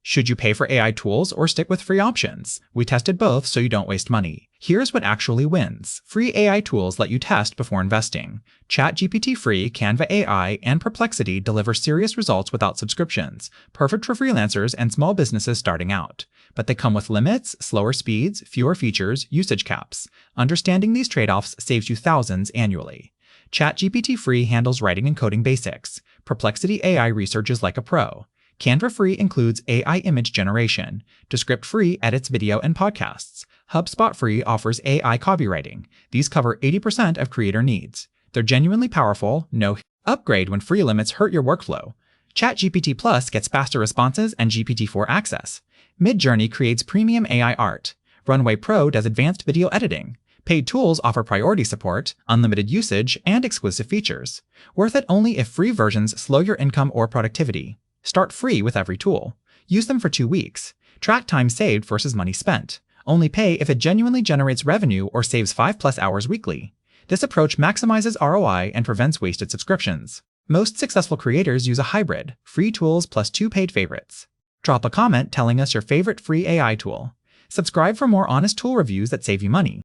Should you pay for AI tools or stick with free options? We tested both so you don't waste money. Here's what actually wins. Free AI tools let you test before investing. ChatGPT free, Canva AI, and Perplexity deliver serious results without subscriptions, perfect for freelancers and small businesses starting out. But they come with limits, slower speeds, fewer features, usage caps. Understanding these trade-offs saves you thousands annually. ChatGPT free handles writing and coding basics. Perplexity AI researches like a pro. Canva free includes AI image generation. Descript free edits video and podcasts. HubSpot free offers AI copywriting. These cover 80% of creator needs. They're genuinely powerful, no upgrade when free limits hurt your workflow. ChatGPT Plus gets faster responses and GPT-4 access. Midjourney creates premium AI art. Runway Pro does advanced video editing. Paid tools offer priority support, unlimited usage, and exclusive features. Worth it only if free versions slow your income or productivity. Start free with every tool. Use them for 2 weeks. Track time saved versus money spent. Only pay if it genuinely generates revenue or saves 5+ hours weekly. This approach maximizes ROI and prevents wasted subscriptions. Most successful creators use a hybrid, free tools plus 2 paid favorites. Drop a comment telling us your favorite free AI tool. Subscribe for more honest tool reviews that save you money.